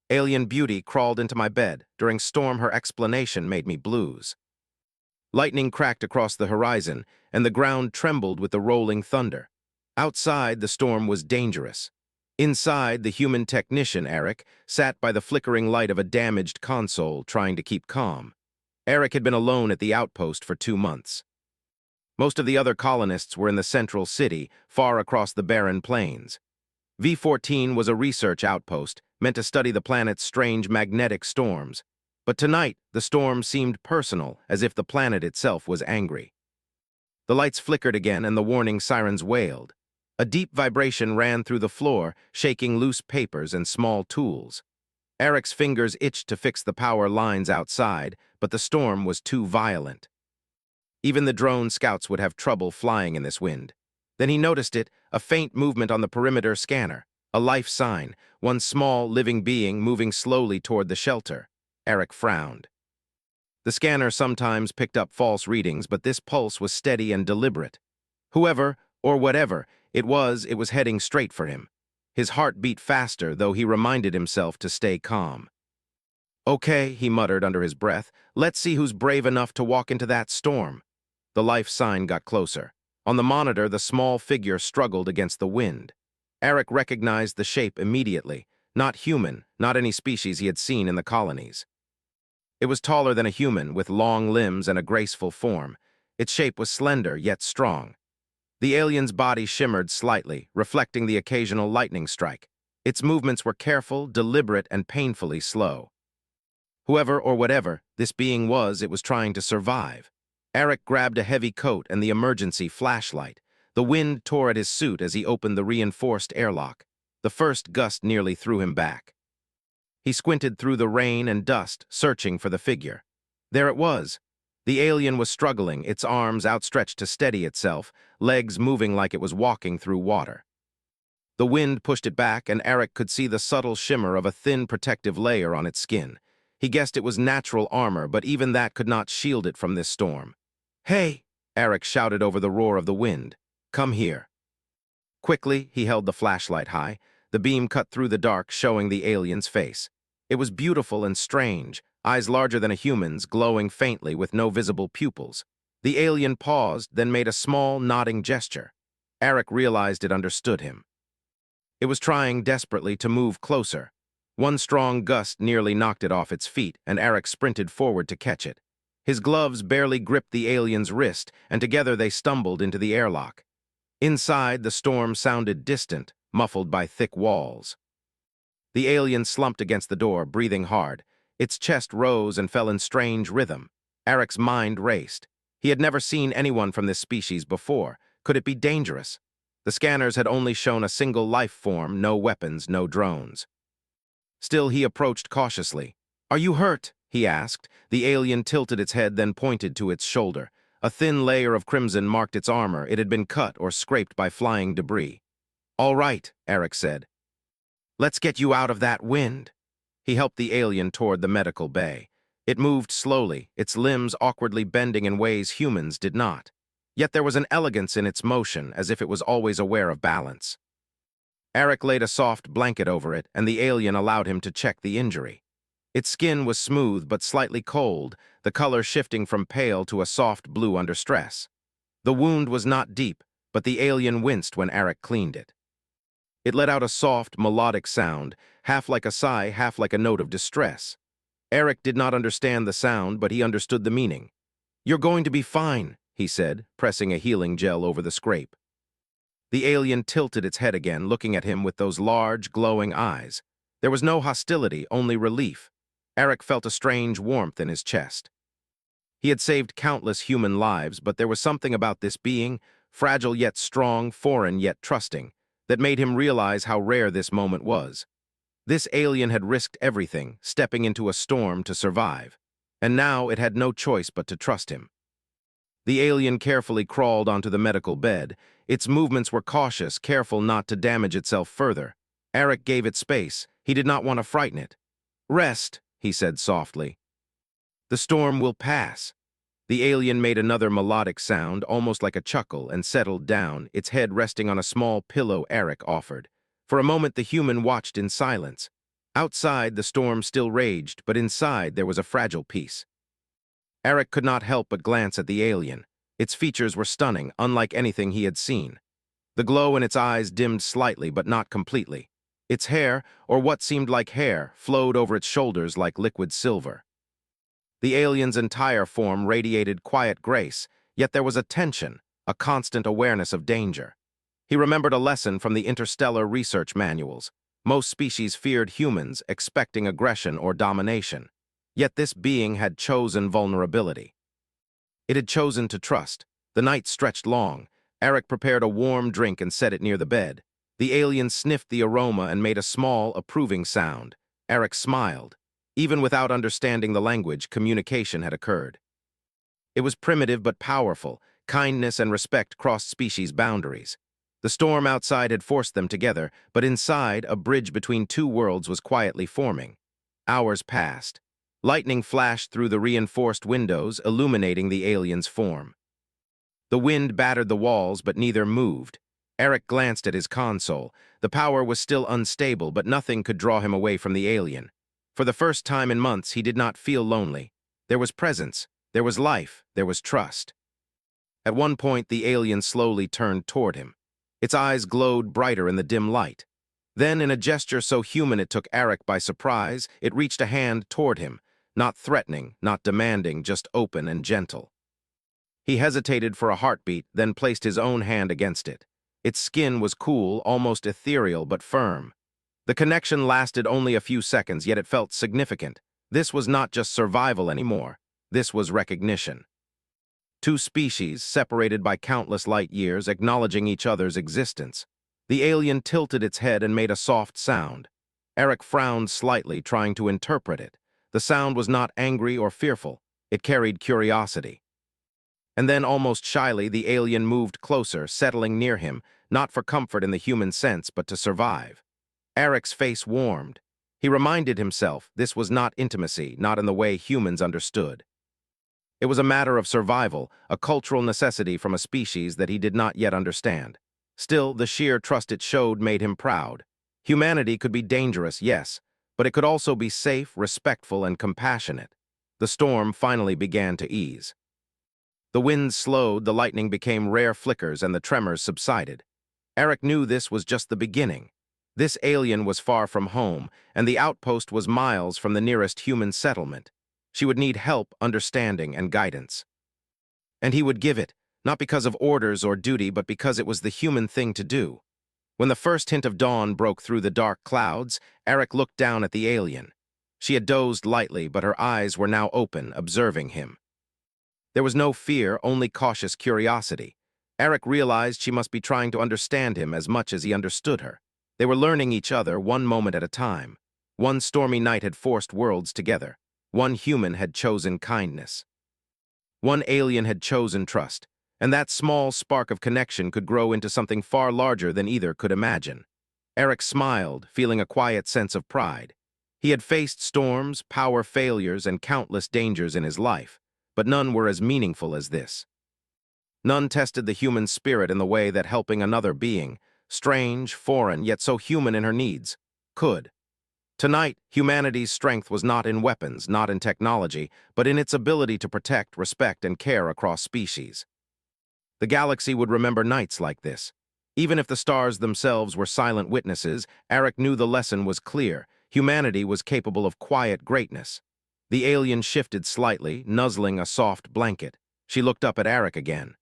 Alien beauty crawled into my bed. During storm, her explanation made me blues. Lightning cracked across the horizon, and the ground trembled with the rolling thunder. Outside, the storm was dangerous. Inside, the human technician, Eric, sat by the flickering light of a damaged console, trying to keep calm. Eric had been alone at the outpost for 2 months. Most of the other colonists were in the central city, far across the barren plains. V-14 was a research outpost, meant to study the planet's strange magnetic storms. But tonight, the storm seemed personal, as if the planet itself was angry. The lights flickered again, and the warning sirens wailed. A deep vibration ran through the floor, shaking loose papers and small tools. Eric's fingers itched to fix the power lines outside, but the storm was too violent. Even the drone scouts would have trouble flying in this wind. Then he noticed it, a faint movement on the perimeter scanner, a life sign, one small, living being moving slowly toward the shelter. Eric frowned. The scanner sometimes picked up false readings, but this pulse was steady and deliberate. Whoever, or whatever, it was heading straight for him. His heart beat faster, though he reminded himself to stay calm. "Okay," he muttered under his breath, "let's see who's brave enough to walk into that storm." The life sign got closer. On the monitor, the small figure struggled against the wind. Eric recognized the shape immediately. Not human, not any species he had seen in the colonies. It was taller than a human, with long limbs and a graceful form. Its shape was slender, yet strong. The alien's body shimmered slightly, reflecting the occasional lightning strike. Its movements were careful, deliberate, and painfully slow. Whoever or whatever this being was, it was trying to survive. Eric grabbed a heavy coat and the emergency flashlight. The wind tore at his suit as he opened the reinforced airlock. The first gust nearly threw him back. He squinted through the rain and dust, searching for the figure. There it was. The alien was struggling, its arms outstretched to steady itself, legs moving like it was walking through water. The wind pushed it back, and Eric could see the subtle shimmer of a thin protective layer on its skin. He guessed it was natural armor, but even that could not shield it from this storm. "Hey!" Eric shouted over the roar of the wind. "Come here." Quickly, he held the flashlight high. The beam cut through the dark, showing the alien's face. It was beautiful and strange, eyes larger than a human's, glowing faintly with no visible pupils. The alien paused, then made a small, nodding gesture. Eric realized it understood him. It was trying desperately to move closer. One strong gust nearly knocked it off its feet, and Eric sprinted forward to catch it. His gloves barely gripped the alien's wrist, and together they stumbled into the airlock. Inside, the storm sounded distant, muffled by thick walls. The alien slumped against the door, breathing hard. Its chest rose and fell in strange rhythm. Eric's mind raced. He had never seen anyone from this species before. Could it be dangerous? The scanners had only shown a single life form, no weapons, no drones. Still, he approached cautiously. "Are you hurt?" he asked. The alien tilted its head, then pointed to its shoulder. A thin layer of crimson marked its armor. It had been cut or scraped by flying debris. "All right," Eric said. "Let's get you out of that wind." He helped the alien toward the medical bay. It moved slowly, its limbs awkwardly bending in ways humans did not. Yet there was an elegance in its motion, as if it was always aware of balance. Eric laid a soft blanket over it, and the alien allowed him to check the injury. Its skin was smooth but slightly cold, the color shifting from pale to a soft blue under stress. The wound was not deep, but the alien winced when Eric cleaned it. It let out a soft, melodic sound, half like a sigh, half like a note of distress. Eric did not understand the sound, but he understood the meaning. "You're going to be fine," he said, pressing a healing gel over the scrape. The alien tilted its head again, looking at him with those large, glowing eyes. There was no hostility, only relief. Eric felt a strange warmth in his chest. He had saved countless human lives, but there was something about this being, fragile yet strong, foreign yet trusting, that made him realize how rare this moment was. This alien had risked everything, stepping into a storm to survive, and now it had no choice but to trust him. The alien carefully crawled onto the medical bed. Its movements were cautious, careful not to damage itself further. Eric gave it space. He did not want to frighten it. "Rest," he said softly. "The storm will pass." The alien made another melodic sound, almost like a chuckle, and settled down, its head resting on a small pillow Eric offered. For a moment the human watched in silence. Outside, the storm still raged, but inside there was a fragile peace. Eric could not help but glance at the alien. Its features were stunning, unlike anything he had seen. The glow in its eyes dimmed slightly, but not completely. Its hair, or what seemed like hair, flowed over its shoulders like liquid silver. The alien's entire form radiated quiet grace, yet there was a tension, a constant awareness of danger. He remembered a lesson from the interstellar research manuals. Most species feared humans, expecting aggression or domination. Yet this being had chosen vulnerability. It had chosen to trust. The night stretched long. Eric prepared a warm drink and set it near the bed. The alien sniffed the aroma and made a small, approving sound. Eric smiled. Even without understanding the language, communication had occurred. It was primitive but powerful. Kindness and respect crossed species boundaries. The storm outside had forced them together, but inside, a bridge between two worlds was quietly forming. Hours passed. Lightning flashed through the reinforced windows, illuminating the alien's form. The wind battered the walls, but neither moved. Eric glanced at his console. The power was still unstable, but nothing could draw him away from the alien. For the first time in months, he did not feel lonely. There was presence, there was life, there was trust. At one point, the alien slowly turned toward him. Its eyes glowed brighter in the dim light. Then, in a gesture so human it took Eric by surprise, it reached a hand toward him, not threatening, not demanding, just open and gentle. He hesitated for a heartbeat, then placed his own hand against it. Its skin was cool, almost ethereal, but firm. The connection lasted only a few seconds, yet it felt significant. This was not just survival anymore. This was recognition. Two species, separated by countless light years, acknowledging each other's existence. The alien tilted its head and made a soft sound. Eric frowned slightly, trying to interpret it. The sound was not angry or fearful. It carried curiosity. And then, almost shyly, the alien moved closer, settling near him, not for comfort in the human sense, but to survive. Eric's face warmed. He reminded himself this was not intimacy, not in the way humans understood. It was a matter of survival, a cultural necessity from a species that he did not yet understand. Still, the sheer trust it showed made him proud. Humanity could be dangerous, yes, but it could also be safe, respectful, and compassionate. The storm finally began to ease. The wind slowed, the lightning became rare flickers, and the tremors subsided. Eric knew this was just the beginning. This alien was far from home, and the outpost was miles from the nearest human settlement. She would need help, understanding, and guidance. And he would give it, not because of orders or duty, but because it was the human thing to do. When the first hint of dawn broke through the dark clouds, Eric looked down at the alien. She had dozed lightly, but her eyes were now open, observing him. There was no fear, only cautious curiosity. Eric realized she must be trying to understand him as much as he understood her. They were learning each other, one moment at a time. One stormy night had forced worlds together. One human had chosen kindness. One alien had chosen trust, and that small spark of connection could grow into something far larger than either could imagine. Eric smiled, feeling a quiet sense of pride. He had faced storms, power failures, and countless dangers in his life, but none were as meaningful as this. None tested the human spirit in the way that helping another being, strange, foreign, yet so human in her needs, could. Tonight, humanity's strength was not in weapons, not in technology, but in its ability to protect, respect, and care across species. The galaxy would remember nights like this. Even if the stars themselves were silent witnesses, Eric knew the lesson was clear. Humanity was capable of quiet greatness. The alien shifted slightly, nuzzling a soft blanket. She looked up at Eric again.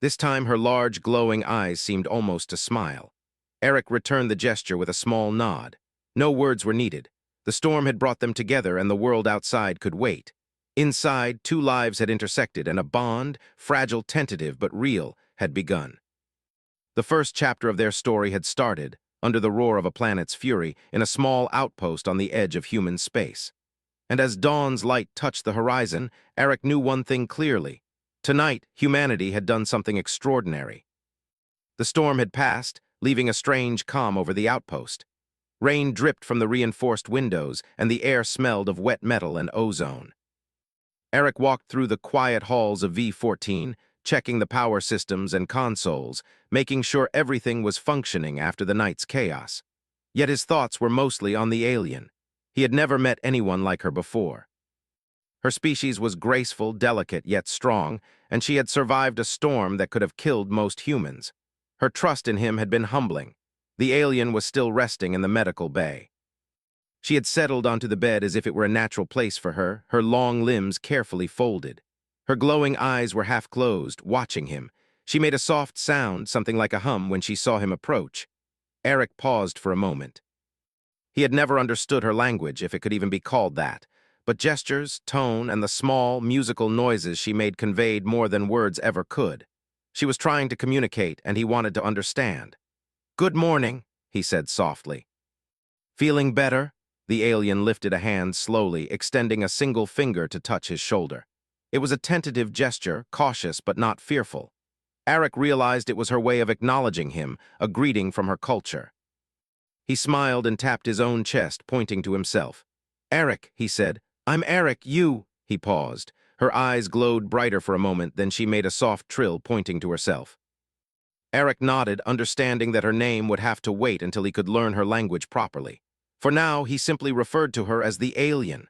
This time her large, glowing eyes seemed almost to smile. Eric returned the gesture with a small nod. No words were needed. The storm had brought them together, and the world outside could wait. Inside, two lives had intersected, and a bond, fragile, tentative, but real, had begun. The first chapter of their story had started, under the roar of a planet's fury, in a small outpost on the edge of human space. And as dawn's light touched the horizon, Eric knew one thing clearly. Tonight, humanity had done something extraordinary. The storm had passed, leaving a strange calm over the outpost. Rain dripped from the reinforced windows, and the air smelled of wet metal and ozone. Eric walked through the quiet halls of V14, checking the power systems and consoles, making sure everything was functioning after the night's chaos. Yet his thoughts were mostly on the alien. He had never met anyone like her before. Her species was graceful, delicate, yet strong, and she had survived a storm that could have killed most humans. Her trust in him had been humbling. The alien was still resting in the medical bay. She had settled onto the bed as if it were a natural place for her long limbs carefully folded. Her glowing eyes were half closed, watching him. She made a soft sound, something like a hum, when she saw him approach. Eric paused for a moment. He had never understood her language, if it could even be called that, but gestures, tone, and the small, musical noises she made conveyed more than words ever could. She was trying to communicate, and he wanted to understand. "Good morning," he said softly. "Feeling better?" The alien lifted a hand slowly, extending a single finger to touch his shoulder. It was a tentative gesture, cautious but not fearful. Eric realized it was her way of acknowledging him, a greeting from her culture. He smiled and tapped his own chest, pointing to himself. "Eric," he said. "I'm Eric, you—" He paused. Her eyes glowed brighter for a moment, then she made a soft trill, pointing to herself. Eric nodded, understanding that her name would have to wait until he could learn her language properly. For now, he simply referred to her as the alien.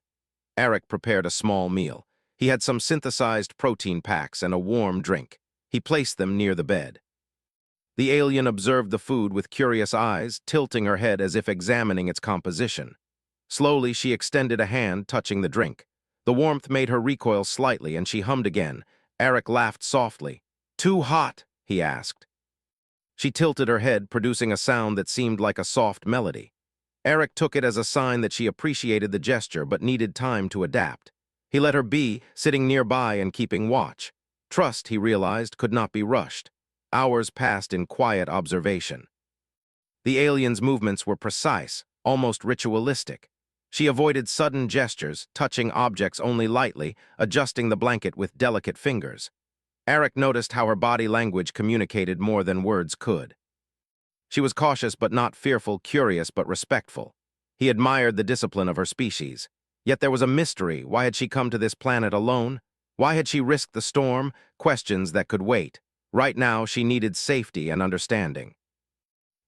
Eric prepared a small meal. He had some synthesized protein packs and a warm drink. He placed them near the bed. The alien observed the food with curious eyes, tilting her head as if examining its composition. Slowly, she extended a hand, touching the drink. The warmth made her recoil slightly, and she hummed again. Eric laughed softly. "Too hot?" he asked. She tilted her head, producing a sound that seemed like a soft melody. Eric took it as a sign that she appreciated the gesture but needed time to adapt. He let her be, sitting nearby and keeping watch. Trust, he realized, could not be rushed. Hours passed in quiet observation. The alien's movements were precise, almost ritualistic. She avoided sudden gestures, touching objects only lightly, adjusting the blanket with delicate fingers. Eric noticed how her body language communicated more than words could. She was cautious but not fearful, curious but respectful. He admired the discipline of her species. Yet there was a mystery. Why had she come to this planet alone? Why had she risked the storm? Questions that could wait. Right now, she needed safety and understanding.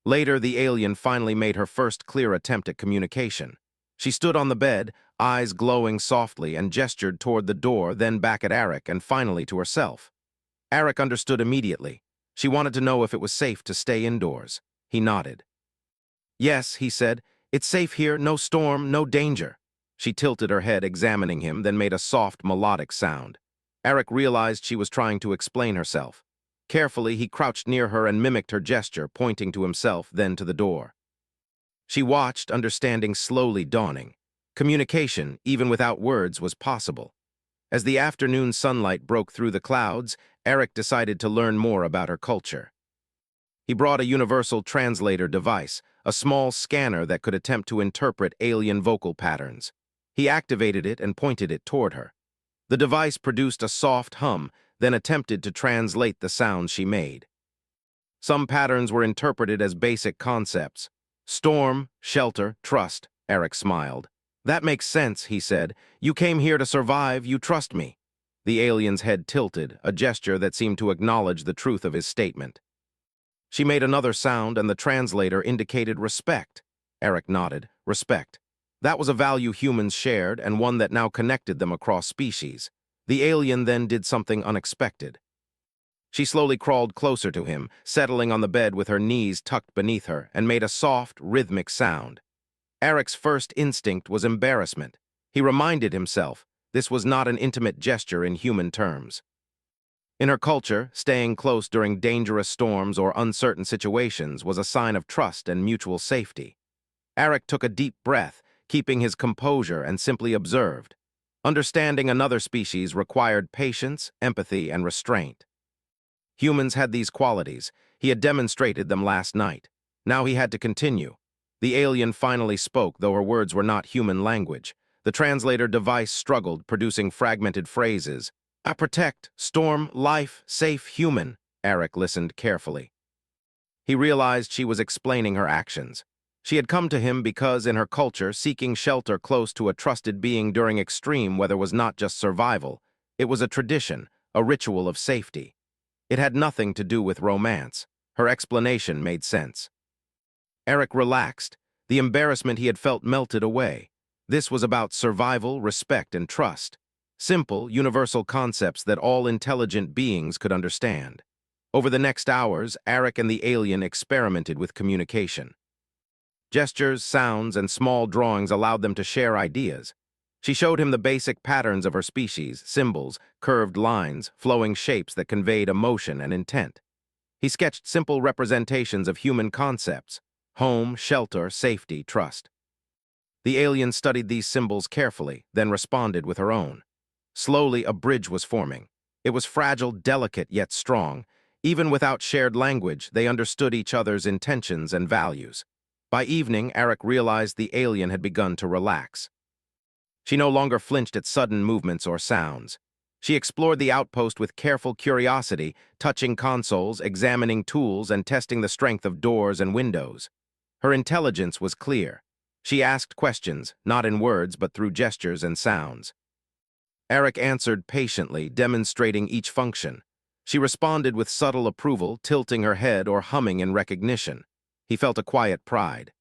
Later, the alien finally made her first clear attempt at communication. She stood on the bed, eyes glowing softly, and gestured toward the door, then back at Eric, and finally to herself. Eric understood immediately. She wanted to know if it was safe to stay indoors. He nodded. "Yes," he said. "It's safe here, no storm, no danger." She tilted her head, examining him, then made a soft, melodic sound. Eric realized she was trying to explain herself. Carefully, he crouched near her and mimicked her gesture, pointing to himself, then to the door. She watched, understanding slowly dawning. Communication, even without words, was possible. As the afternoon sunlight broke through the clouds, Eric decided to learn more about her culture. He brought a universal translator device, a small scanner that could attempt to interpret alien vocal patterns. He activated it and pointed it toward her. The device produced a soft hum, then attempted to translate the sounds she made. Some patterns were interpreted as basic concepts. "Storm, shelter, trust," Eric smiled. "That makes sense," he said. "You came here to survive, you trust me." The alien's head tilted, a gesture that seemed to acknowledge the truth of his statement. She made another sound, and the translator indicated respect. Eric nodded. Respect. That was a value humans shared, and one that now connected them across species. The alien then did something unexpected. She slowly crawled closer to him, settling on the bed with her knees tucked beneath her, and made a soft, rhythmic sound. Eric's first instinct was embarrassment. He reminded himself, this was not an intimate gesture in human terms. In her culture, staying close during dangerous storms or uncertain situations was a sign of trust and mutual safety. Eric took a deep breath, keeping his composure, and simply observed. Understanding another species required patience, empathy, and restraint. Humans had these qualities. He had demonstrated them last night. Now he had to continue. The alien finally spoke, though her words were not human language. The translator device struggled, producing fragmented phrases. "I protect, storm, life, safe, human." Eric listened carefully. He realized she was explaining her actions. She had come to him because, in her culture, seeking shelter close to a trusted being during extreme weather was not just survival. It was a tradition, a ritual of safety. It had nothing to do with romance. Her explanation made sense. Eric relaxed. The embarrassment he had felt melted away. This was about survival, respect, and trust. Simple, universal concepts that all intelligent beings could understand. Over the next hours, Arik and the alien experimented with communication. Gestures, sounds, and small drawings allowed them to share ideas. She showed him the basic patterns of her species, symbols, curved lines, flowing shapes that conveyed emotion and intent. He sketched simple representations of human concepts: home, shelter, safety, trust. The alien studied these symbols carefully, then responded with her own. Slowly, a bridge was forming. It was fragile, delicate, yet strong. Even without shared language, they understood each other's intentions and values. By evening, Arik realized the alien had begun to relax. She no longer flinched at sudden movements or sounds. She explored the outpost with careful curiosity, touching consoles, examining tools, and testing the strength of doors and windows. Her intelligence was clear. She asked questions, not in words but through gestures and sounds. Arik answered patiently, demonstrating each function. She responded with subtle approval, tilting her head or humming in recognition. He felt a quiet pride.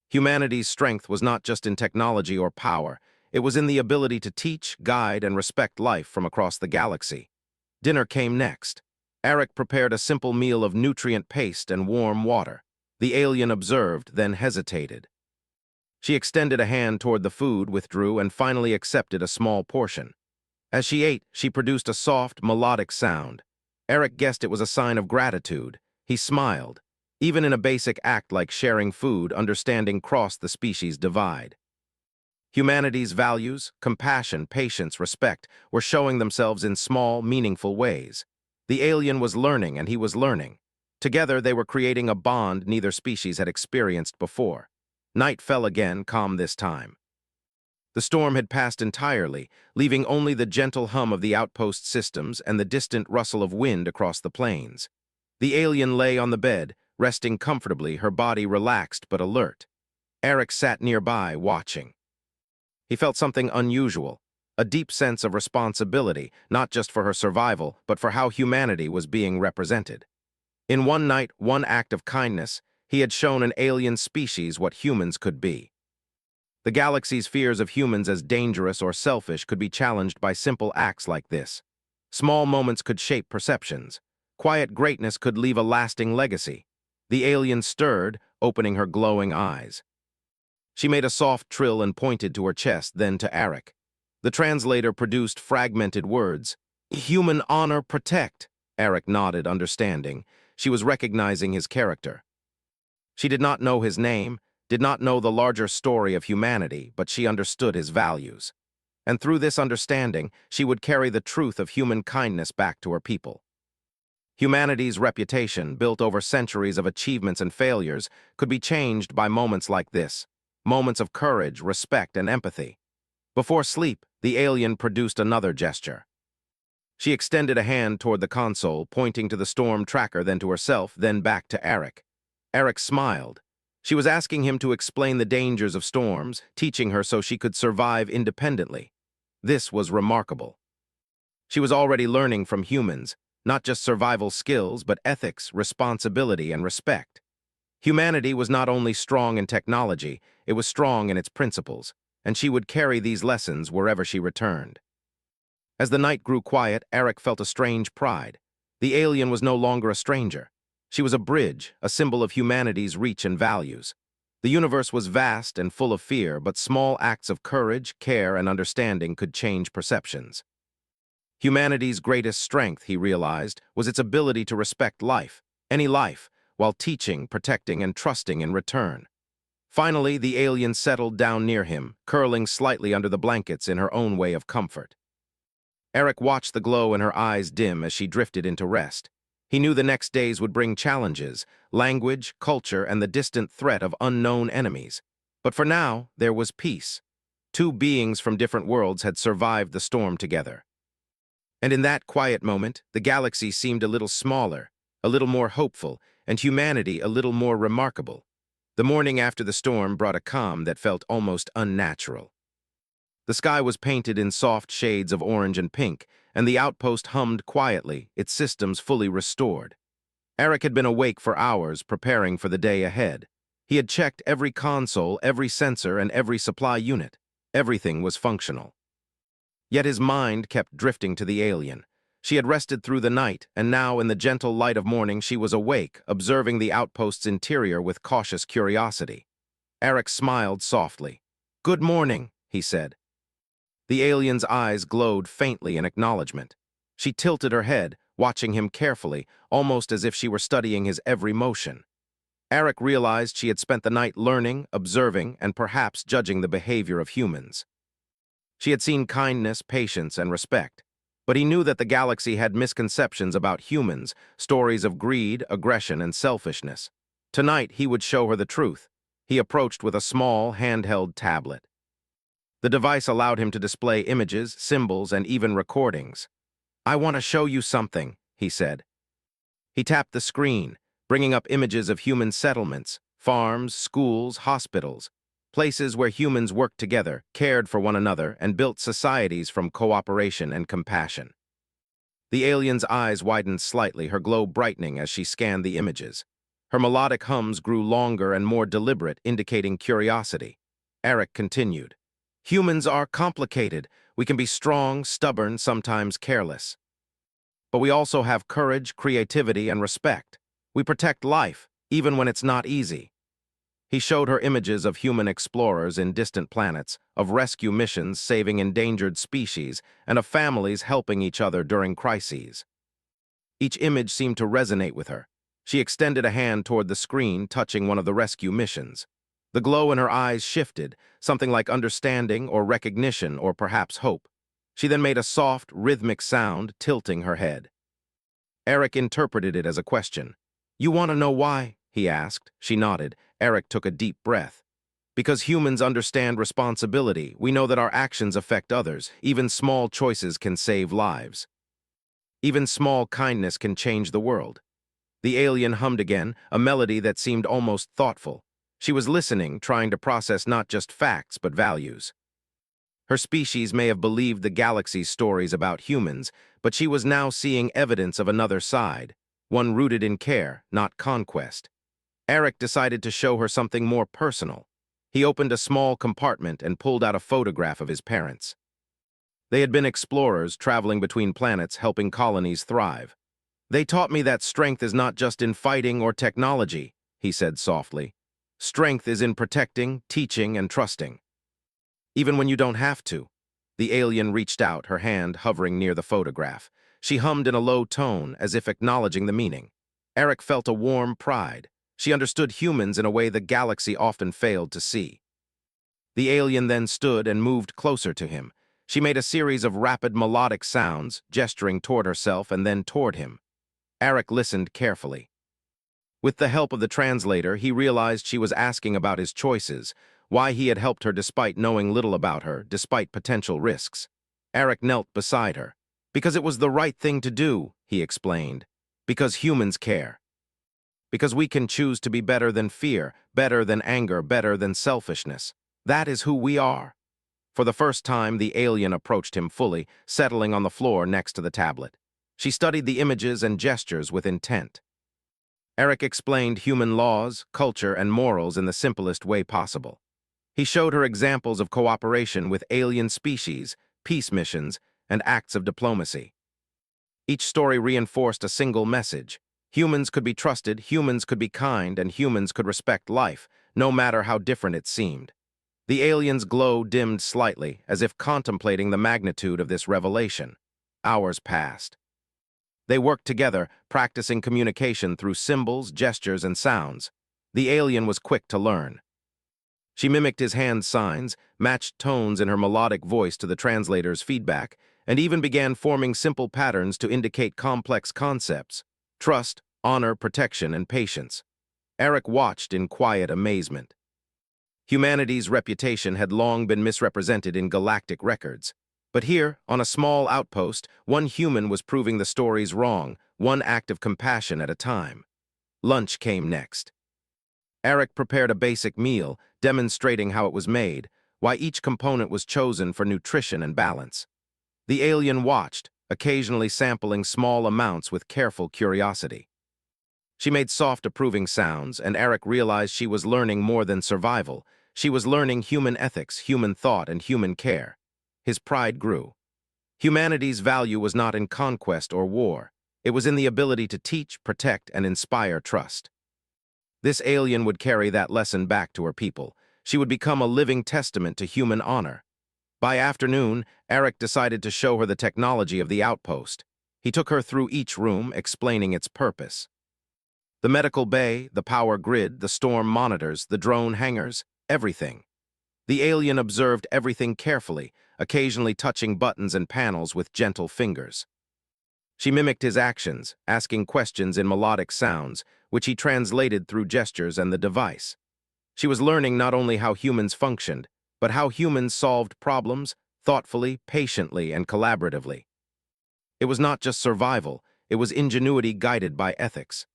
Humanity's strength was not just in technology or power. It was in the ability to teach, guide, and respect life from across the galaxy. Dinner came next. Arik prepared a simple meal of nutrient paste and warm water. The alien observed, then hesitated. She extended a hand toward the food, withdrew, and finally accepted a small portion. As she ate, she produced a soft, melodic sound. Arik guessed it was a sign of gratitude. He smiled. Even in a basic act like sharing food, understanding crossed the species divide. Humanity's values, compassion, patience, respect, were showing themselves in small, meaningful ways. The alien was learning, and he was learning. Together, they were creating a bond neither species had experienced before. Night fell again, calm this time. The storm had passed entirely, leaving only the gentle hum of the outpost systems and the distant rustle of wind across the plains. The alien lay on the bed, resting comfortably, her body relaxed but alert. Arik sat nearby, watching. He felt something unusual, a deep sense of responsibility, not just for her survival, but for how humanity was being represented. In one night, one act of kindness, he had shown an alien species what humans could be. The galaxy's fears of humans as dangerous or selfish could be challenged by simple acts like this. Small moments could shape perceptions. Quiet greatness could leave a lasting legacy. The alien stirred, opening her glowing eyes. She made a soft trill and pointed to her chest, then to Arik. The translator produced fragmented words. "Human honor protect." Arik nodded, understanding. She was recognizing his character. She did not know his name, did not know the larger story of humanity, but she understood his values. And through this understanding, she would carry the truth of human kindness back to her people. Humanity's reputation, built over centuries of achievements and failures, could be changed by moments like this. Moments of courage, respect, and empathy. Before sleep, the alien produced another gesture. She extended a hand toward the console, pointing to the storm tracker, then to herself, then back to Arik. Arik smiled. She was asking him to explain the dangers of storms, teaching her so she could survive independently. This was remarkable. She was already learning from humans, not just survival skills, but ethics, responsibility, and respect. Humanity was not only strong in technology, it was strong in its principles, and she would carry these lessons wherever she returned. As the night grew quiet, Arik felt a strange pride. The alien was no longer a stranger. She was a bridge, a symbol of humanity's reach and values. The universe was vast and full of fear, but small acts of courage, care, and understanding could change perceptions. Humanity's greatest strength, he realized, was its ability to respect life, any life, while teaching, protecting, and trusting in return. Finally, the alien settled down near him, curling slightly under the blankets in her own way of comfort. Arik watched the glow in her eyes dim as she drifted into rest. He knew the next days would bring challenges, language, culture, and the distant threat of unknown enemies. But for now, there was peace. Two beings from different worlds had survived the storm together. And in that quiet moment, the galaxy seemed a little smaller, a little more hopeful, and humanity a little more remarkable. The morning after the storm brought a calm that felt almost unnatural. The sky was painted in soft shades of orange and pink, and the outpost hummed quietly, its systems fully restored. Arik had been awake for hours, preparing for the day ahead. He had checked every console, every sensor, and every supply unit. Everything was functional. Yet his mind kept drifting to the alien. She had rested through the night, and now in the gentle light of morning she was awake, observing the outpost's interior with cautious curiosity. Eric smiled softly. "Good morning," he said. The alien's eyes glowed faintly in acknowledgement. She tilted her head, watching him carefully, almost as if she were studying his every motion. Eric realized she had spent the night learning, observing, and perhaps judging the behavior of humans. She had seen kindness, patience, and respect. But he knew that the galaxy had misconceptions about humans, stories of greed, aggression, and selfishness. Tonight, he would show her the truth. He approached with a small, handheld tablet. The device allowed him to display images, symbols, and even recordings. "I want to show you something," he said. He tapped the screen, bringing up images of human settlements, farms, schools, hospitals, places where humans worked together, cared for one another, and built societies from cooperation and compassion. The alien's eyes widened slightly, her glow brightening as she scanned the images. Her melodic hums grew longer and more deliberate, indicating curiosity. Eric continued. "Humans are complicated. We can be strong, stubborn, sometimes careless. But we also have courage, creativity, and respect. We protect life, even when it's not easy." He showed her images of human explorers in distant planets, of rescue missions saving endangered species, and of families helping each other during crises. Each image seemed to resonate with her. She extended a hand toward the screen, touching one of the rescue missions. The glow in her eyes shifted, something like understanding or recognition or perhaps hope. She then made a soft, rhythmic sound, tilting her head. Eric interpreted it as a question. "You want to know why?" he asked. She nodded. Eric took a deep breath. "Because humans understand responsibility. We know that our actions affect others. Even small choices can save lives. Even small kindness can change the world." The alien hummed again, a melody that seemed almost thoughtful. She was listening, trying to process not just facts, but values. Her species may have believed the galaxy's stories about humans, but she was now seeing evidence of another side, one rooted in care, not conquest. Eric decided to show her something more personal. He opened a small compartment and pulled out a photograph of his parents. They had been explorers traveling between planets, helping colonies thrive. "They taught me that strength is not just in fighting or technology," he said softly. "Strength is in protecting, teaching, and trusting. Even when you don't have to." The alien reached out, her hand hovering near the photograph. She hummed in a low tone, as if acknowledging the meaning. Eric felt a warm pride. She understood humans in a way the galaxy often failed to see. The alien then stood and moved closer to him. She made a series of rapid melodic sounds, gesturing toward herself and then toward him. Eric listened carefully. With the help of the translator, he realized she was asking about his choices, why he had helped her despite knowing little about her, despite potential risks. Eric knelt beside her. "Because it was the right thing to do," he explained. "Because humans care. Because we can choose to be better than fear, better than anger, better than selfishness. That is who we are." For the first time, the alien approached him fully, settling on the floor next to the tablet. She studied the images and gestures with intent. Eric explained human laws, culture, and morals in the simplest way possible. He showed her examples of cooperation with alien species, peace missions, and acts of diplomacy. Each story reinforced a single message. Humans could be trusted, humans could be kind, and humans could respect life, no matter how different it seemed. The alien's glow dimmed slightly, as if contemplating the magnitude of this revelation. Hours passed. They worked together, practicing communication through symbols, gestures, and sounds. The alien was quick to learn. She mimicked his hand signs, matched tones in her melodic voice to the translator's feedback, and even began forming simple patterns to indicate complex concepts: trust, honor, protection, and patience. Eric watched in quiet amazement. Humanity's reputation had long been misrepresented in galactic records. But here, on a small outpost, one human was proving the stories wrong, one act of compassion at a time. Lunch came next. Eric prepared a basic meal, demonstrating how it was made, why each component was chosen for nutrition and balance. The alien watched, occasionally sampling small amounts with careful curiosity. She made soft, approving sounds, and Eric realized she was learning more than survival. She was learning human ethics, human thought, and human care. His pride grew. Humanity's value was not in conquest or war. It was in the ability to teach, protect, and inspire trust. This alien would carry that lesson back to her people. She would become a living testament to human honor. By afternoon, Eric decided to show her the technology of the outpost. He took her through each room, explaining its purpose. The medical bay, the power grid, the storm monitors, the drone hangars, everything. The alien observed everything carefully, occasionally touching buttons and panels with gentle fingers. She mimicked his actions, asking questions in melodic sounds, which he translated through gestures and the device. She was learning not only how humans functioned, but how humans solved problems, thoughtfully, patiently, and collaboratively. It was not just survival, it was ingenuity guided by ethics.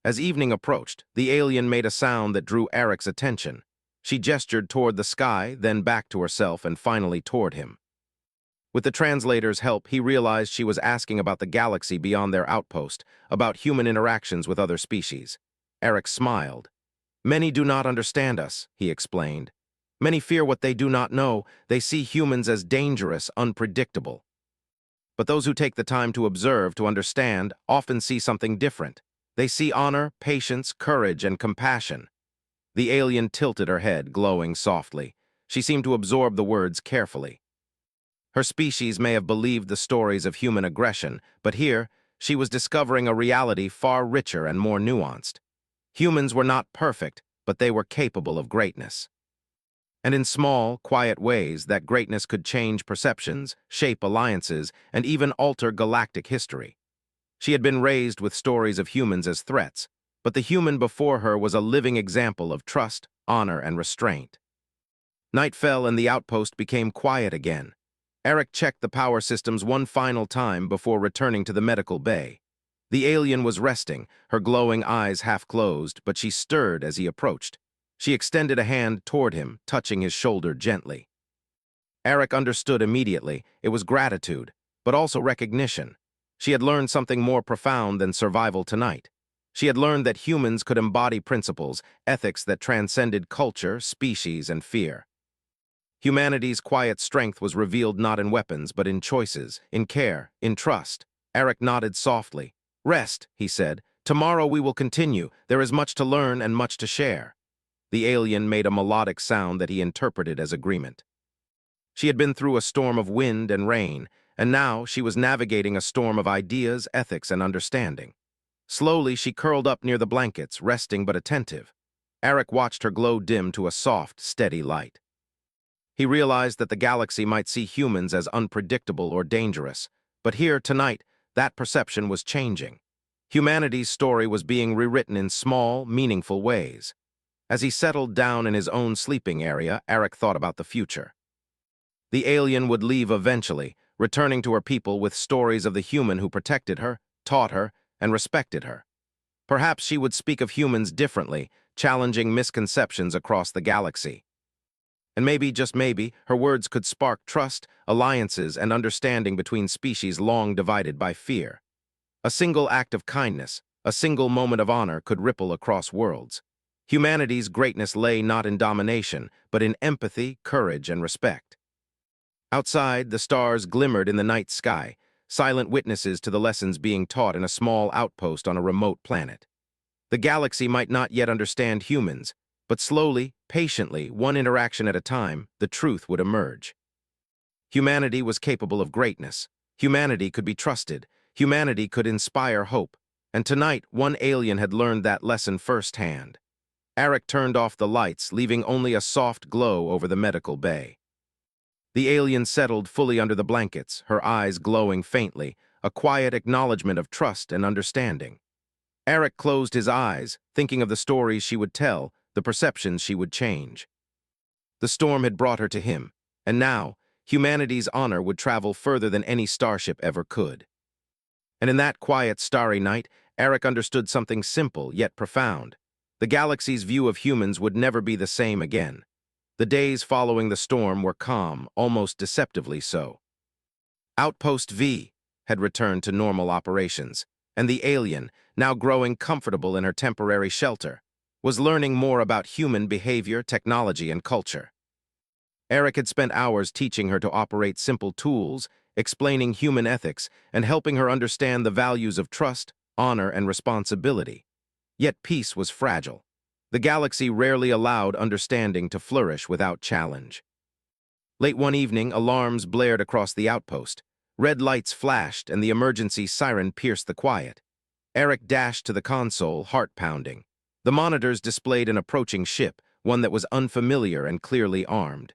As evening approached, the alien made a sound that drew Eric's attention. She gestured toward the sky, then back to herself, and finally toward him. With the translator's help, he realized she was asking about the galaxy beyond their outpost, about human interactions with other species. Eric smiled. "Many do not understand us," he explained. "Many fear what they do not know. They see humans as dangerous, unpredictable. But those who take the time to observe, to understand, often see something different. They see honor, patience, courage, and compassion." The alien tilted her head, glowing softly. She seemed to absorb the words carefully. Her species may have believed the stories of human aggression, but here, she was discovering a reality far richer and more nuanced. Humans were not perfect, but they were capable of greatness. And in small, quiet ways, that greatness could change perceptions, shape alliances, and even alter galactic history. She had been raised with stories of humans as threats, but the human before her was a living example of trust, honor, and restraint. Night fell and the outpost became quiet again. Eric checked the power systems one final time before returning to the medical bay. The alien was resting, her glowing eyes half closed, but she stirred as he approached. She extended a hand toward him, touching his shoulder gently. Eric understood immediately. It was gratitude, but also recognition. She had learned something more profound than survival tonight. She had learned that humans could embody principles, ethics that transcended culture, species, and fear. Humanity's quiet strength was revealed not in weapons, but in choices, in care, in trust. Eric nodded softly. "Rest," he said. "Tomorrow we will continue. There is much to learn and much to share." The alien made a melodic sound that he interpreted as agreement. She had been through a storm of wind and rain, and now she was navigating a storm of ideas, ethics, and understanding. Slowly, she curled up near the blankets, resting but attentive. Eric watched her glow dim to a soft, steady light. He realized that the galaxy might see humans as unpredictable or dangerous, but here, tonight, that perception was changing. Humanity's story was being rewritten in small, meaningful ways. As he settled down in his own sleeping area, Eric thought about the future. The alien would leave eventually, returning to her people with stories of the human who protected her, taught her, and respected her. Perhaps she would speak of humans differently, challenging misconceptions across the galaxy. And maybe, just maybe, her words could spark trust, alliances, and understanding between species long divided by fear. A single act of kindness, a single moment of honor could ripple across worlds. Humanity's greatness lay not in domination, but in empathy, courage, and respect. Outside, the stars glimmered in the night sky, silent witnesses to the lessons being taught in a small outpost on a remote planet. The galaxy might not yet understand humans, but slowly, patiently, one interaction at a time, the truth would emerge. Humanity was capable of greatness. Humanity could be trusted. Humanity could inspire hope. And tonight, one alien had learned that lesson firsthand. Eric turned off the lights, leaving only a soft glow over the medical bay. The alien settled fully under the blankets, her eyes glowing faintly, a quiet acknowledgement of trust and understanding. Eric closed his eyes, thinking of the stories she would tell, the perceptions she would change. The storm had brought her to him, and now, humanity's honor would travel further than any starship ever could. And in that quiet, starry night, Eric understood something simple yet profound. The galaxy's view of humans would never be the same again. The days following the storm were calm, almost deceptively so. Outpost V had returned to normal operations. and the alien, now growing comfortable in her temporary shelter, was learning more about human behavior, technology, and culture. Eric had spent hours teaching her to operate simple tools, explaining human ethics, and helping her understand the values of trust, honor, and responsibility. Yet peace was fragile. The galaxy rarely allowed understanding to flourish without challenge. Late one evening, alarms blared across the outpost. Red lights flashed, and the emergency siren pierced the quiet. Eric dashed to the console, heart pounding. The monitors displayed an approaching ship, one that was unfamiliar and clearly armed.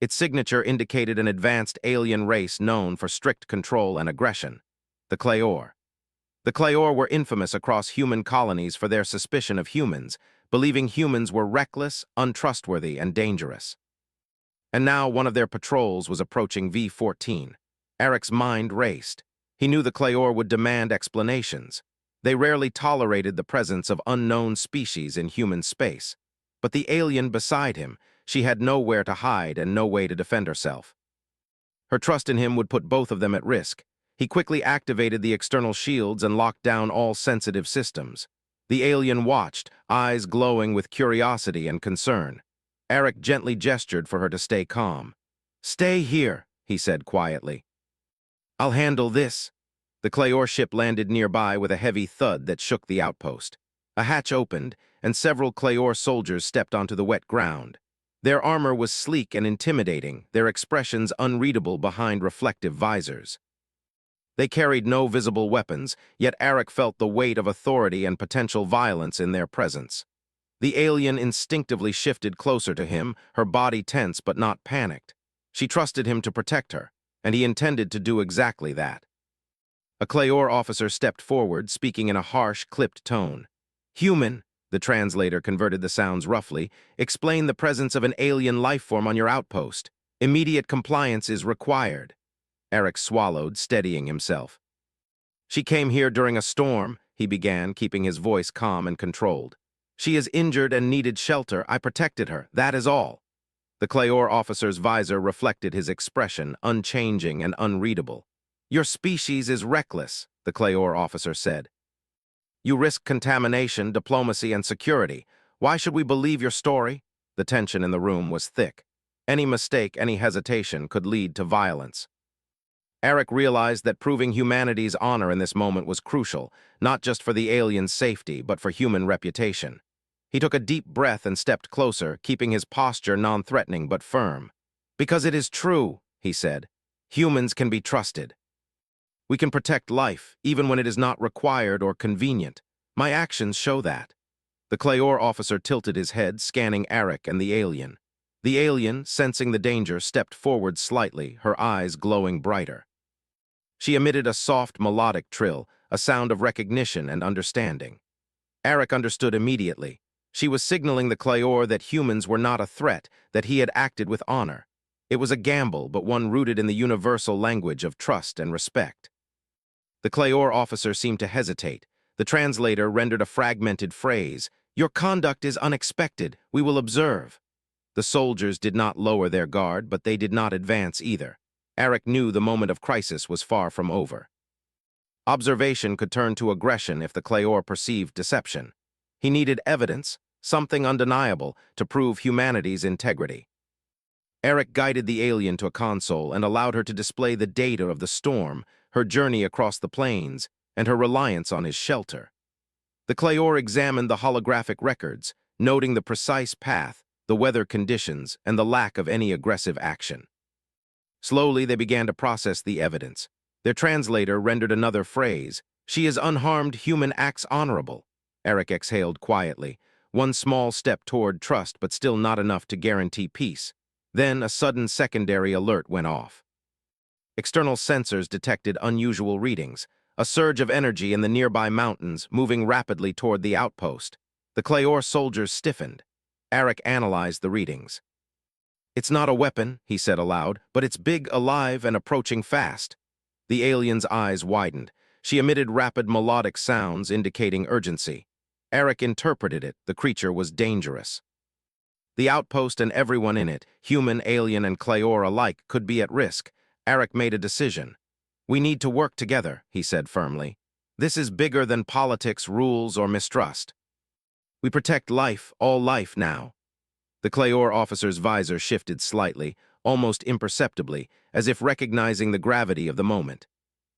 Its signature indicated an advanced alien race known for strict control and aggression, the Clayor. The Clayor were infamous across human colonies for their suspicion of humans, believing humans were reckless, untrustworthy, and dangerous. And now one of their patrols was approaching V-14. Eric's mind raced. He knew the Clayor would demand explanations. They rarely tolerated the presence of unknown species in human space. But the alien beside him, she had nowhere to hide and no way to defend herself. Her trust in him would put both of them at risk. He quickly activated the external shields and locked down all sensitive systems. The alien watched, eyes glowing with curiosity and concern. Eric gently gestured for her to stay calm. "Stay here," he said quietly. "I'll handle this." The Clayor ship landed nearby with a heavy thud that shook the outpost. A hatch opened, and several Clayor soldiers stepped onto the wet ground. Their armor was sleek and intimidating, their expressions unreadable behind reflective visors. They carried no visible weapons, yet Eric felt the weight of authority and potential violence in their presence. The alien instinctively shifted closer to him, her body tense but not panicked. She trusted him to protect her, and he intended to do exactly that. A Clayor officer stepped forward, speaking in a harsh, clipped tone. "Human," the translator converted the sounds roughly, "explain the presence of an alien life form on your outpost. Immediate compliance is required." Eric swallowed, steadying himself. "She came here during a storm," he began, keeping his voice calm and controlled. "She is injured and needed shelter. I protected her. That is all." The Clayor officer's visor reflected his expression, unchanging and unreadable. "Your species is reckless," the Clayor officer said. "You risk contamination, diplomacy, and security. Why should we believe your story?" The tension in the room was thick. Any mistake, any hesitation could lead to violence. Eric realized that proving humanity's honor in this moment was crucial, not just for the alien's safety, but for human reputation. He took a deep breath and stepped closer, keeping his posture non-threatening but firm. "Because it is true," he said. "Humans can be trusted. We can protect life, even when it is not required or convenient. My actions show that." The Clayor officer tilted his head, scanning Eric and the alien. The alien, sensing the danger, stepped forward slightly, her eyes glowing brighter. She emitted a soft, melodic trill, a sound of recognition and understanding. Eric understood immediately. She was signaling the Clayor that humans were not a threat, that he had acted with honor. It was a gamble, but one rooted in the universal language of trust and respect. The Clayor officer seemed to hesitate. The translator rendered a fragmented phrase. "Your conduct is unexpected. We will observe." The soldiers did not lower their guard, but they did not advance either. Eric knew the moment of crisis was far from over. Observation could turn to aggression if the Clayor perceived deception. He needed evidence, something undeniable, to prove humanity's integrity. Eric guided the alien to a console and allowed her to display the data of the storm, her journey across the plains, and her reliance on his shelter. The Clayor examined the holographic records, noting the precise path, the weather conditions, and the lack of any aggressive action. Slowly, they began to process the evidence. Their translator rendered another phrase. "She is unharmed, human acts honorable." Eric exhaled quietly, one small step toward trust, but still not enough to guarantee peace. Then a sudden secondary alert went off. External sensors detected unusual readings, a surge of energy in the nearby mountains, moving rapidly toward the outpost. The Clayor soldiers stiffened. Eric analyzed the readings. "It's not a weapon," he said aloud, "but it's big, alive, and approaching fast." The alien's eyes widened. She emitted rapid melodic sounds indicating urgency. Eric interpreted it. The creature was dangerous. The outpost and everyone in it, human, alien, and Clayor alike, could be at risk. Eric made a decision. "We need to work together," he said firmly. This is bigger than politics, rules, or mistrust. We protect life, all life now. The Clayor officer's visor shifted slightly, almost imperceptibly, as if recognizing the gravity of the moment.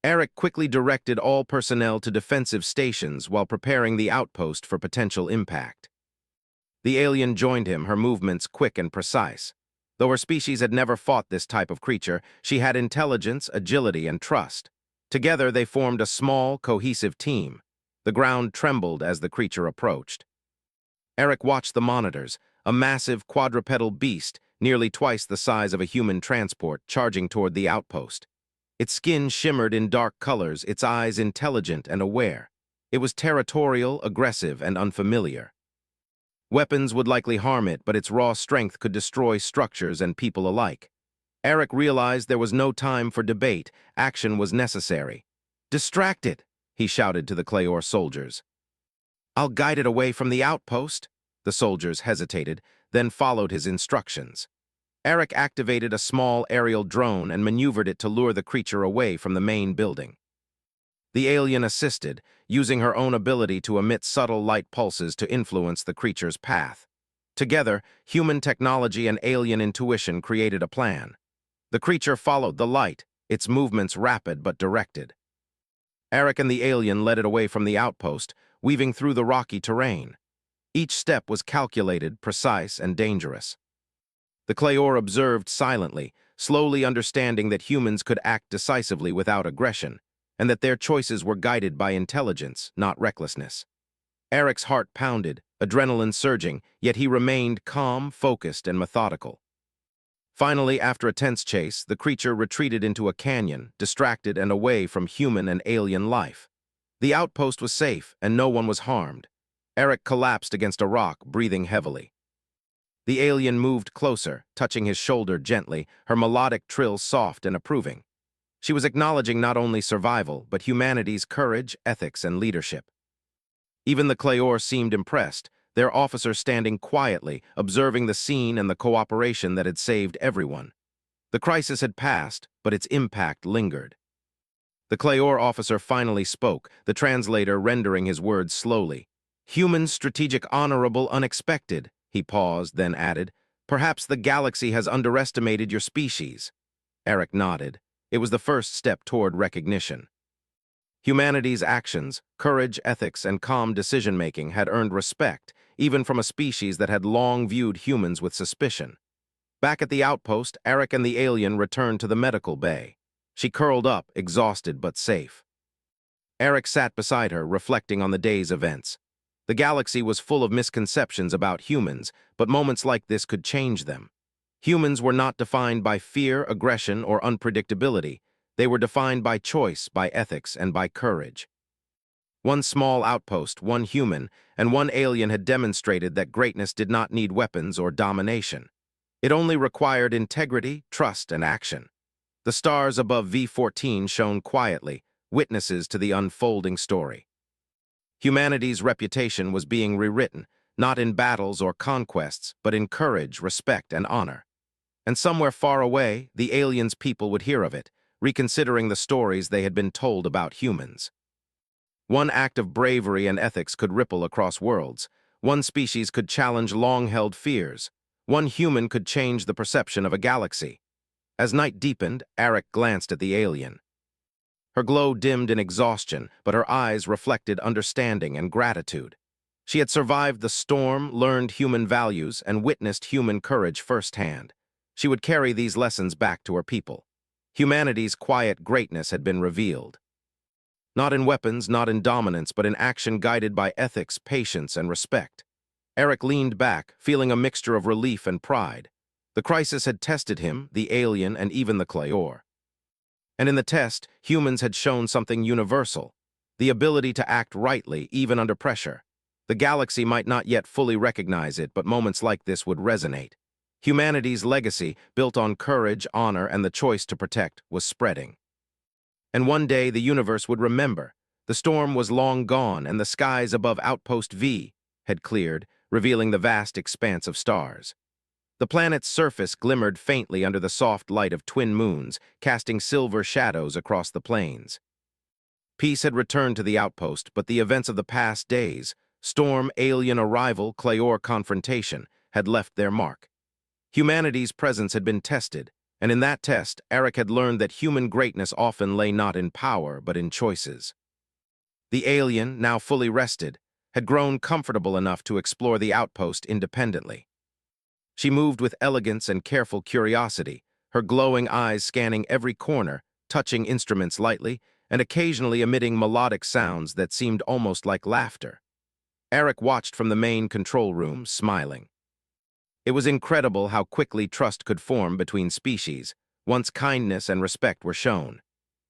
Eric quickly directed all personnel to defensive stations while preparing the outpost for potential impact. The alien joined him, her movements quick and precise. Though her species had never fought this type of creature, she had intelligence, agility, and trust. Together, they formed a small, cohesive team. The ground trembled as the creature approached. Eric watched the monitors, a massive quadrupedal beast, nearly twice the size of a human transport, charging toward the outpost. Its skin shimmered in dark colors, its eyes intelligent and aware. It was territorial, aggressive, and unfamiliar. Weapons would likely harm it, but its raw strength could destroy structures and people alike. Eric realized there was no time for debate. Action was necessary. "Distract it," he shouted to the Clayor soldiers. "I'll guide it away from the outpost." The soldiers hesitated, then followed his instructions. Eric activated a small aerial drone and maneuvered it to lure the creature away from the main building. The alien assisted, using her own ability to emit subtle light pulses to influence the creature's path. Together, human technology and alien intuition created a plan. The creature followed the light, its movements rapid but directed. Eric and the alien led it away from the outpost, weaving through the rocky terrain. Each step was calculated, precise, and dangerous. The Clayor observed silently, slowly understanding that humans could act decisively without aggression, and that their choices were guided by intelligence, not recklessness. Eric's heart pounded, adrenaline surging, yet he remained calm, focused, and methodical. Finally, after a tense chase, the creature retreated into a canyon, distracted and away from human and alien life. The outpost was safe, and no one was harmed. Eric collapsed against a rock, breathing heavily. The alien moved closer, touching his shoulder gently, her melodic trill soft and approving. She was acknowledging not only survival, but humanity's courage, ethics, and leadership. Even the Clayor seemed impressed, their officer standing quietly, observing the scene and the cooperation that had saved everyone. The crisis had passed, but its impact lingered. The Clayor officer finally spoke, the translator rendering his words slowly. "Human, strategic, honorable, unexpected," he paused, then added, "Perhaps the galaxy has underestimated your species." Eric nodded. It was the first step toward recognition. Humanity's actions, courage, ethics, and calm decision-making had earned respect, even from a species that had long viewed humans with suspicion. Back at the outpost, Eric and the alien returned to the medical bay. She curled up, exhausted but safe. Eric sat beside her, reflecting on the day's events. The galaxy was full of misconceptions about humans, but moments like this could change them. Humans were not defined by fear, aggression, or unpredictability. They were defined by choice, by ethics, and by courage. One small outpost, one human, and one alien had demonstrated that greatness did not need weapons or domination. It only required integrity, trust, and action. The stars above V14 shone quietly, witnesses to the unfolding story. Humanity's reputation was being rewritten, not in battles or conquests, but in courage, respect, and honor. And somewhere far away, the aliens' people would hear of it, reconsidering the stories they had been told about humans. One act of bravery and ethics could ripple across worlds. One species could challenge long-held fears. One human could change the perception of a galaxy. As night deepened, Eric glanced at the alien. Her glow dimmed in exhaustion, but her eyes reflected understanding and gratitude. She had survived the storm, learned human values, and witnessed human courage firsthand. She would carry these lessons back to her people. Humanity's quiet greatness had been revealed. Not in weapons, not in dominance, but in action guided by ethics, patience, and respect. Eric leaned back, feeling a mixture of relief and pride. The crisis had tested him, the alien, and even the Clayor. And in the test, humans had shown something universal, the ability to act rightly, even under pressure. The galaxy might not yet fully recognize it, but moments like this would resonate. Humanity's legacy, built on courage, honor, and the choice to protect, was spreading. And one day the universe would remember. The storm was long gone, and the skies above Outpost V had cleared, revealing the vast expanse of stars. The planet's surface glimmered faintly under the soft light of twin moons, casting silver shadows across the plains. Peace had returned to the outpost, but the events of the past days, storm, alien arrival, Clayor confrontation, had left their mark. Humanity's presence had been tested, and in that test, Eric had learned that human greatness often lay not in power, but in choices. The alien, now fully rested, had grown comfortable enough to explore the outpost independently. She moved with elegance and careful curiosity, her glowing eyes scanning every corner, touching instruments lightly, and occasionally emitting melodic sounds that seemed almost like laughter. Eric watched from the main control room, smiling. It was incredible how quickly trust could form between species, once kindness and respect were shown.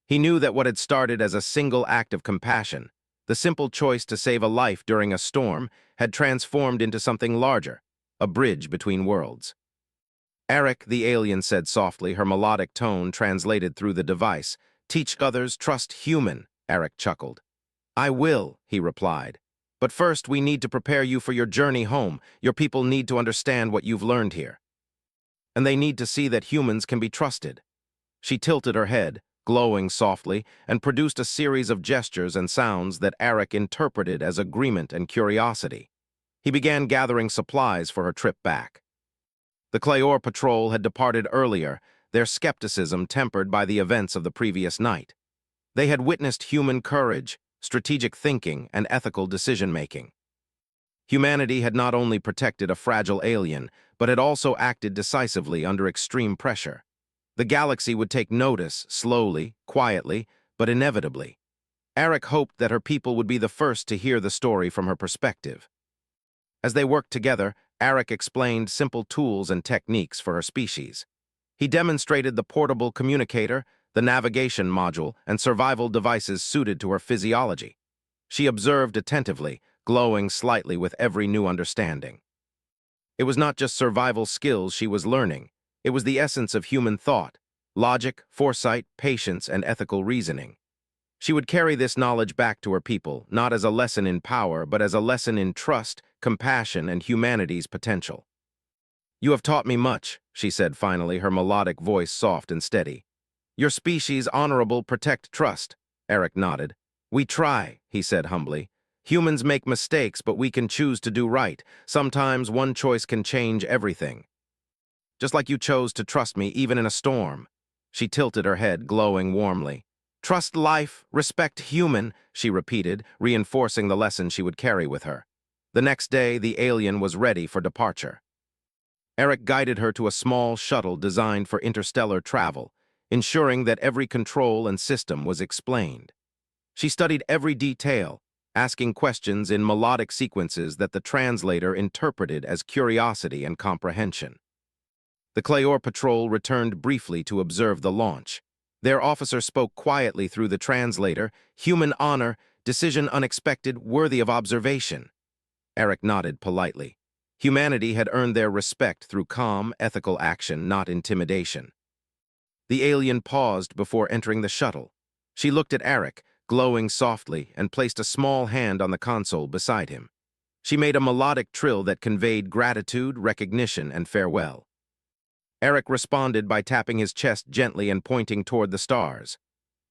He knew that what had started as a single act of compassion, the simple choice to save a life during a storm, had transformed into something larger, a bridge between worlds. Eric, the alien, said softly, her melodic tone translated through the device. Teach others, trust human, Eric chuckled. I will, he replied. But first, we need to prepare you for your journey home. Your people need to understand what you've learned here. And they need to see that humans can be trusted. She tilted her head, glowing softly, and produced a series of gestures and sounds that Eric interpreted as agreement and curiosity. He began gathering supplies for her trip back. The Clayor patrol had departed earlier, their skepticism tempered by the events of the previous night. They had witnessed human courage, strategic thinking, and ethical decision-making. Humanity had not only protected a fragile alien, but had also acted decisively under extreme pressure. The galaxy would take notice, slowly, quietly, but inevitably. Eric hoped that her people would be the first to hear the story from her perspective. As they worked together, Eric explained simple tools and techniques for her species. He demonstrated the portable communicator, the navigation module, and survival devices suited to her physiology. She observed attentively, glowing slightly with every new understanding. It was not just survival skills she was learning. It was the essence of human thought, logic, foresight, patience, and ethical reasoning. She would carry this knowledge back to her people, not as a lesson in power, but as a lesson in trust, compassion, and humanity's potential. You have taught me much, she said finally, her melodic voice soft and steady. Your species, honorable, protect trust. Eric nodded. We try, he said humbly. Humans make mistakes, but we can choose to do right. Sometimes one choice can change everything. Just like you chose to trust me even in a storm. She tilted her head, glowing warmly. Trust life, respect human, she repeated, reinforcing the lesson she would carry with her. The next day, the alien was ready for departure. Eric guided her to a small shuttle designed for interstellar travel, ensuring that every control and system was explained. She studied every detail, asking questions in melodic sequences that the translator interpreted as curiosity and comprehension. The Clayor patrol returned briefly to observe the launch. Their officer spoke quietly through the translator, human honor, decision unexpected, worthy of observation. Eric nodded politely. Humanity had earned their respect through calm, ethical action, not intimidation. The alien paused before entering the shuttle. She looked at Eric, glowing softly, and placed a small hand on the console beside him. She made a melodic trill that conveyed gratitude, recognition, and farewell. Eric responded by tapping his chest gently and pointing toward the stars.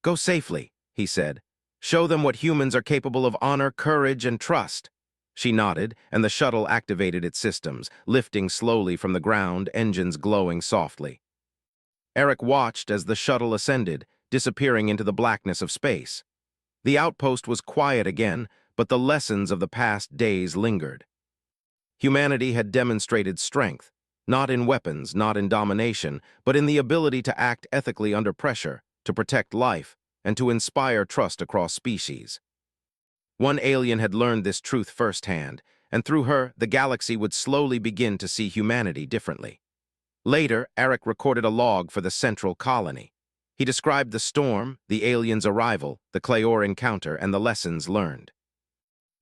Go safely, he said. Show them what humans are capable of: honor, courage, and trust. She nodded, and the shuttle activated its systems, lifting slowly from the ground, engines glowing softly. Eric watched as the shuttle ascended, disappearing into the blackness of space. The outpost was quiet again, but the lessons of the past days lingered. Humanity had demonstrated strength, not in weapons, not in domination, but in the ability to act ethically under pressure, to protect life, and to inspire trust across species. One alien had learned this truth firsthand, and through her, the galaxy would slowly begin to see humanity differently. Later, Eric recorded a log for the central colony. He described the storm, the aliens' arrival, the Clayor encounter, and the lessons learned.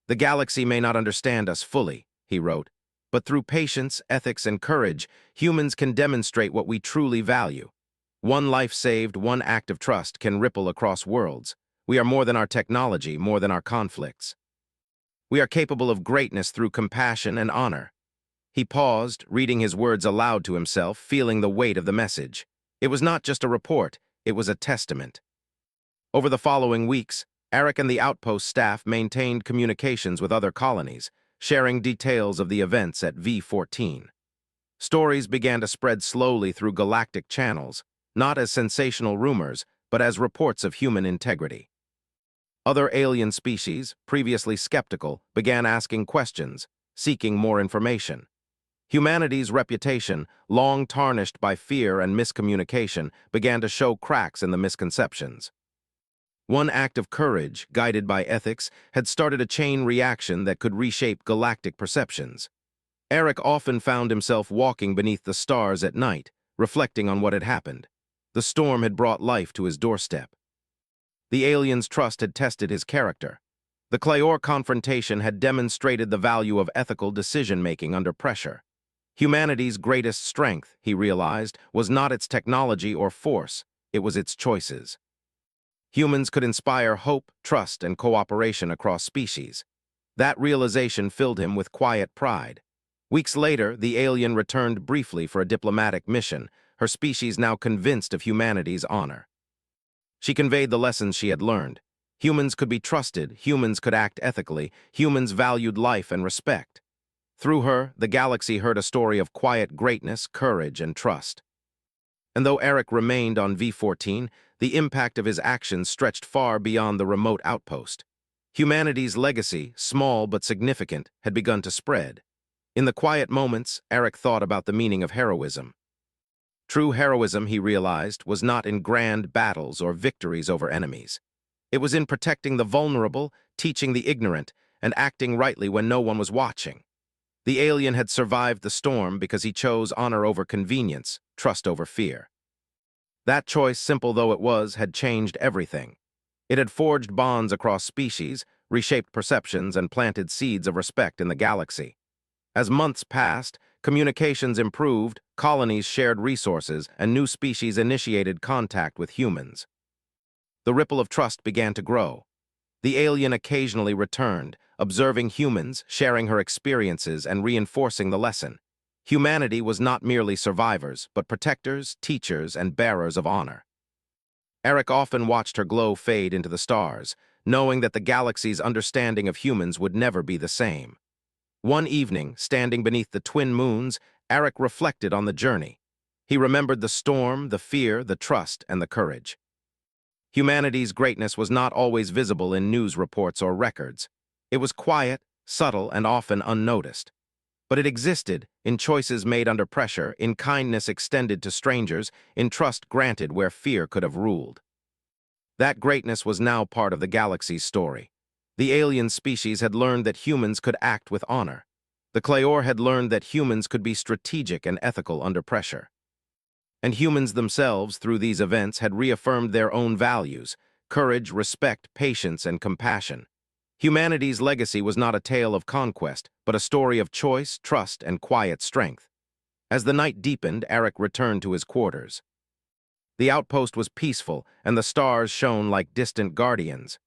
The galaxy may not understand us fully, he wrote, but through patience, ethics, and courage, humans can demonstrate what we truly value. One life saved, one act of trust can ripple across worlds. We are more than our technology, more than our conflicts. We are capable of greatness through compassion and honor. He paused, reading his words aloud to himself, feeling the weight of the message. It was not just a report, it was a testament. Over the following weeks, Eric and the outpost staff maintained communications with other colonies, sharing details of the events at V14. Stories began to spread slowly through galactic channels, not as sensational rumors, but as reports of human integrity. Other alien species, previously skeptical, began asking questions, seeking more information. Humanity's reputation, long tarnished by fear and miscommunication, began to show cracks in the misconceptions. One act of courage, guided by ethics, had started a chain reaction that could reshape galactic perceptions. Eric often found himself walking beneath the stars at night, reflecting on what had happened. The storm had brought life to his doorstep. The alien's trust had tested his character. The Clayor confrontation had demonstrated the value of ethical decision-making under pressure. Humanity's greatest strength, he realized, was not its technology or force, it was its choices. Humans could inspire hope, trust, and cooperation across species. That realization filled him with quiet pride. Weeks later, the alien returned briefly for a diplomatic mission, her species now convinced of humanity's honor. She conveyed the lessons she had learned. Humans could be trusted, humans could act ethically, humans valued life and respect. Through her, the galaxy heard a story of quiet greatness, courage, and trust. And though Eric remained on V14, the impact of his actions stretched far beyond the remote outpost. Humanity's legacy, small but significant, had begun to spread. In the quiet moments, Eric thought about the meaning of heroism. True heroism, he realized, was not in grand battles or victories over enemies. It was in protecting the vulnerable, teaching the ignorant, and acting rightly when no one was watching. The alien had survived the storm because he chose honor over convenience, trust over fear. That choice, simple though it was, had changed everything. It had forged bonds across species, reshaped perceptions, and planted seeds of respect in the galaxy. As months passed, communications improved, colonies shared resources, and new species initiated contact with humans. The ripple of trust began to grow. The alien occasionally returned, observing humans, sharing her experiences, and reinforcing the lesson. Humanity was not merely survivors, but protectors, teachers, and bearers of honor. Eric often watched her glow fade into the stars, knowing that the galaxy's understanding of humans would never be the same. One evening, standing beneath the twin moons, Eric reflected on the journey. He remembered the storm, the fear, the trust, and the courage. Humanity's greatness was not always visible in news reports or records. It was quiet, subtle, and often unnoticed. But it existed in choices made under pressure, in kindness extended to strangers, in trust granted where fear could have ruled. That greatness was now part of the galaxy's story. The alien species had learned that humans could act with honor. The Clayor had learned that humans could be strategic and ethical under pressure. And humans themselves, through these events, had reaffirmed their own values: courage, respect, patience, and compassion. Humanity's legacy was not a tale of conquest, but a story of choice, trust, and quiet strength. As the night deepened, Eric returned to his quarters. The outpost was peaceful, and the stars shone like distant guardians.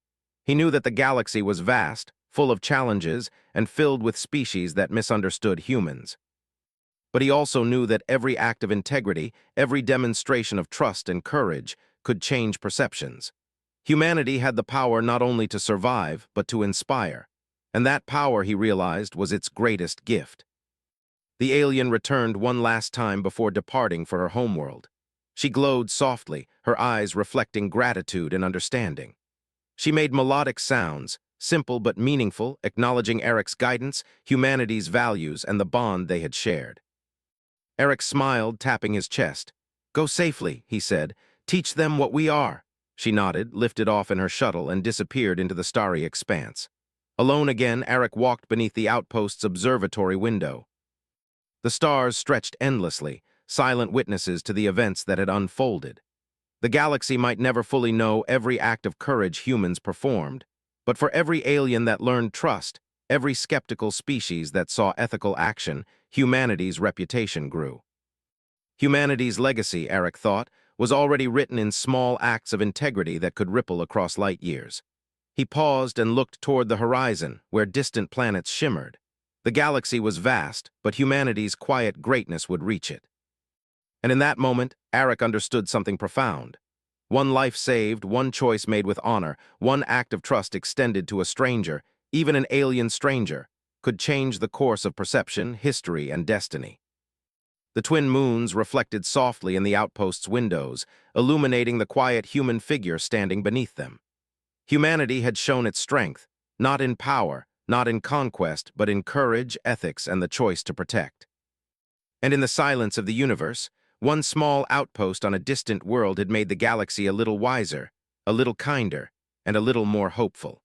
He knew that the galaxy was vast, full of challenges, and filled with species that misunderstood humans. But he also knew that every act of integrity, every demonstration of trust and courage, could change perceptions. Humanity had the power not only to survive, but to inspire. And that power, he realized, was its greatest gift. The alien returned one last time before departing for her homeworld. She glowed softly, her eyes reflecting gratitude and understanding. She made melodic sounds, simple but meaningful, acknowledging Eric's guidance, humanity's values, and the bond they had shared. Eric smiled, tapping his chest. "Go safely," he said. "Teach them what we are." She nodded, lifted off in her shuttle, and disappeared into the starry expanse. Alone again, Eric walked beneath the outpost's observatory window. The stars stretched endlessly, silent witnesses to the events that had unfolded. The galaxy might never fully know every act of courage humans performed, but for every alien that learned trust, every skeptical species that saw ethical action, humanity's reputation grew. Humanity's legacy, Eric thought, was already written in small acts of integrity that could ripple across light years. He paused and looked toward the horizon, where distant planets shimmered. The galaxy was vast, but humanity's quiet greatness would reach it. And in that moment, Eric understood something profound. One life saved, one choice made with honor, one act of trust extended to a stranger, even an alien stranger, could change the course of perception, history, and destiny. The twin moons reflected softly in the outpost's windows, illuminating the quiet human figure standing beneath them. Humanity had shown its strength, not in power, not in conquest, but in courage, ethics, and the choice to protect. And in the silence of the universe, one small outpost on a distant world had made the galaxy a little wiser, a little kinder, and a little more hopeful.